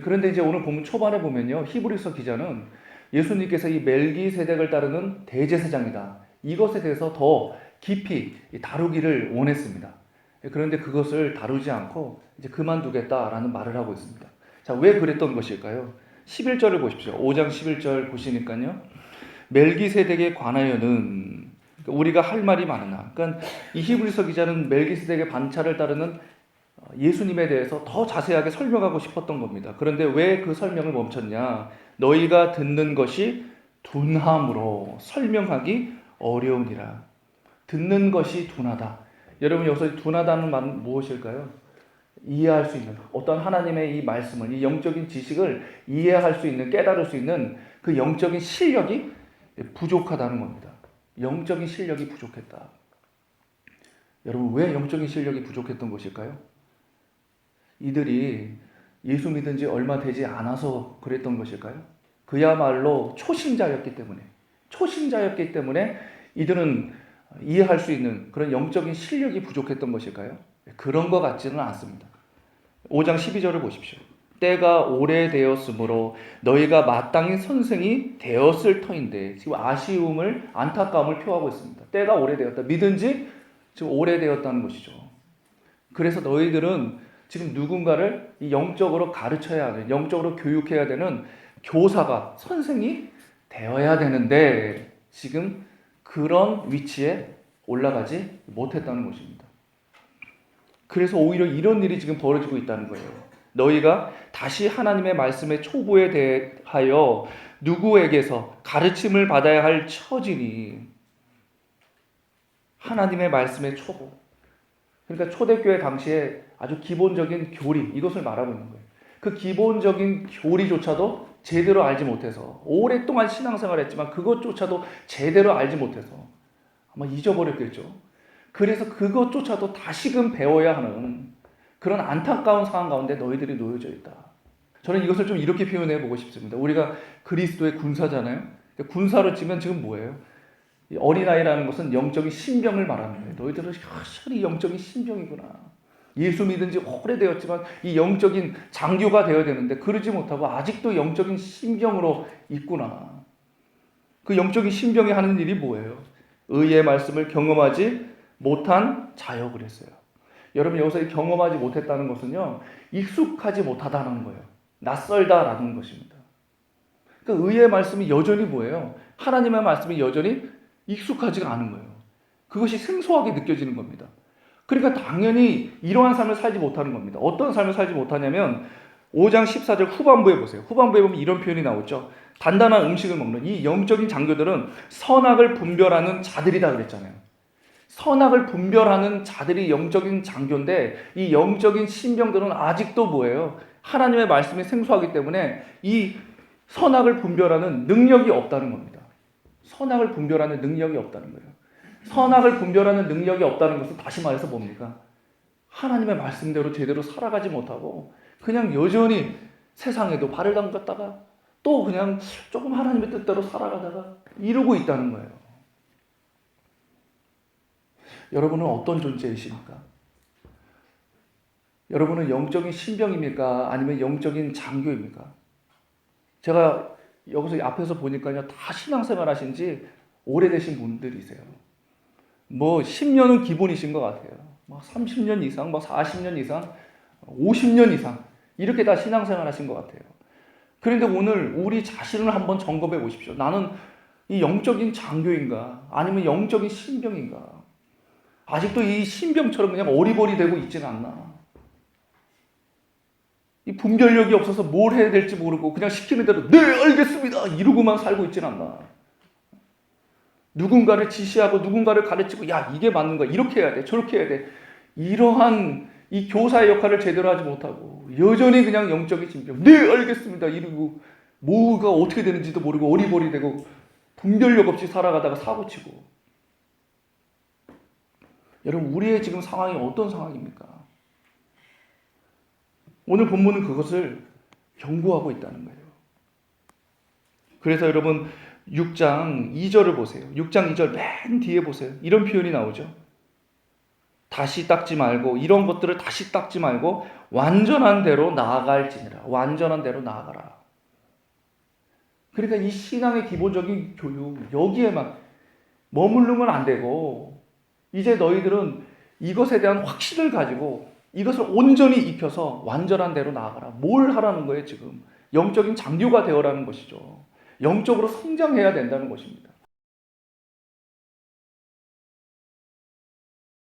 그런데 이제 오늘 본문 초반에 보면요, 히브리서 기자는 예수님께서 이 멜기세덱을 따르는 대제사장이다, 이것에 대해서 더 깊이 다루기를 원했습니다. 그런데 그것을 다루지 않고 이제 그만두겠다라는 말을 하고 있습니다. 자, 왜 그랬던 것일까요? 11절을 보십시오. 5장 11절 보시니까요, 멜기세덱에 관하여는, 우리가 할 말이 많으나, 그러니까 이 히브리서 기자는 멜기세덱의 반차를 따르는 예수님에 대해서 더 자세하게 설명하고 싶었던 겁니다. 그런데 왜 그 설명을 멈췄냐? 너희가 듣는 것이 둔함으로 설명하기 어려우니라. 듣는 것이 둔하다. 여러분, 여기서 둔하다는 말은 무엇일까요? 이해할 수 있는, 어떤 하나님의 이 말씀을, 이 영적인 지식을 이해할 수 있는, 깨달을 수 있는 그 영적인 실력이 부족하다는 겁니다. 영적인 실력이 부족했다. 여러분, 왜 영적인 실력이 부족했던 것일까요? 이들이 예수 믿은 지 얼마 되지 않아서 그랬던 것일까요? 그야말로 초신자였기 때문에 이들은 이해할 수 있는 그런 영적인 실력이 부족했던 것일까요? 그런 것 같지는 않습니다. 5장 12절을 보십시오. 때가 오래되었으므로 너희가 마땅히 선생이 되었을 터인데, 지금 아쉬움을, 안타까움을 표하고 있습니다. 때가 오래되었다. 믿은 지 지금 오래되었다는 것이죠. 그래서 너희들은 지금 누군가를 이 영적으로 가르쳐야 하는, 영적으로 교육해야 되는 교사가, 선생이 되어야 되는데 지금 그런 위치에 올라가지 못했다는 것입니다. 그래서 오히려 이런 일이 지금 벌어지고 있다는 거예요. 너희가 다시 하나님의 말씀의 초보에 대하여 누구에게서 가르침을 받아야 할 처지니, 하나님의 말씀의 초보. 그러니까 초대교회 당시에 아주 기본적인 교리, 이것을 말하고 있는 거예요. 그 기본적인 교리조차도 제대로 알지 못해서, 오랫동안 신앙생활을 했지만 그것조차도 제대로 알지 못해서 아마 잊어버렸겠죠. 그래서 그것조차도 다시금 배워야 하는 그런 안타까운 상황 가운데 너희들이 놓여져 있다. 저는 이것을 좀 이렇게 표현해 보고 싶습니다. 우리가 그리스도의 군사잖아요. 군사로 치면 지금 뭐예요? 어린아이라는 것은 영적인 신병을 말하는 거예요. 너희들은 확실히 영적인 신병이구나. 예수 믿은 지 오래되었지만 이 영적인 장교가 되어야 되는데 그러지 못하고 아직도 영적인 신병으로 있구나. 그 영적인 신병이 하는 일이 뭐예요? 의의 말씀을 경험하지 못한 자여 그랬어요. 여러분, 여기서 경험하지 못했다는 것은요, 익숙하지 못하다는 거예요. 낯설다라는 것입니다. 그러니까 의의 말씀이 여전히 뭐예요? 하나님의 말씀이 여전히 익숙하지가 않은 거예요. 그것이 생소하게 느껴지는 겁니다. 그러니까 당연히 이러한 삶을 살지 못하는 겁니다. 어떤 삶을 살지 못하냐면 5장 14절 후반부에 보세요. 후반부에 보면 이런 표현이 나오죠. 단단한 음식을 먹는 이 영적인 장교들은 선악을 분별하는 자들이다 그랬잖아요. 선악을 분별하는 자들이 영적인 장교인데, 이 영적인 신병들은 아직도 뭐예요? 하나님의 말씀이 생소하기 때문에 이 선악을 분별하는 능력이 없다는 겁니다. 선악을 분별하는 능력이 없다는 거예요. 선악을 분별하는 능력이 없다는 것은 다시 말해서 뭡니까? 하나님의 말씀대로 제대로 살아가지 못하고 그냥 여전히 세상에도 발을 담갔다가 또 그냥 조금 하나님의 뜻대로 살아가다가 이러고 있다는 거예요. 여러분은 어떤 존재이십니까? 여러분은 영적인 신병입니까? 아니면 영적인 장교입니까? 제가 여기서 앞에서 보니까요, 다 신앙생활 하신 지 오래되신 분들이세요. 뭐 10년은 기본이신 것 같아요. 막 30년 이상, 막 40년 이상, 50년 이상 이렇게 다 신앙생활 하신 것 같아요. 그런데 오늘 우리 자신을 한번 점검해 보십시오. 나는 이 영적인 장교인가? 아니면 영적인 신병인가? 아직도 이 신병처럼 그냥 어리버리되고 있지는 않나? 이 분별력이 없어서 뭘 해야 될지 모르고 그냥 시키는 대로 네 알겠습니다 이러고만 살고 있지는 않나? 누군가를 지시하고 누군가를 가르치고 야 이게 맞는 거야, 이렇게 해야 돼, 저렇게 해야 돼, 이러한 이 교사의 역할을 제대로 하지 못하고 여전히 그냥 영적인 신병 네 알겠습니다 이러고 뭐가 어떻게 되는지도 모르고 어리버리되고 분별력 없이 살아가다가 사고치고. 여러분, 우리의 지금 상황이 어떤 상황입니까? 오늘 본문은 그것을 경고하고 있다는 거예요. 그래서 여러분 6장 2절을 보세요. 6장 2절 맨 뒤에 보세요. 이런 표현이 나오죠. 다시 닦지 말고 이런 것들을 다시 닦지 말고 완전한 대로 나아갈지니라. 완전한 대로 나아가라. 그러니까 이 신앙의 기본적인 교육 여기에만 머무르면 안 되고 이제 너희들은 이것에 대한 확신을 가지고 이것을 온전히 익혀서 완전한 대로 나아가라. 뭘 하라는 거예요 지금? 영적인 장교가 되어라는 것이죠. 영적으로 성장해야 된다는 것입니다.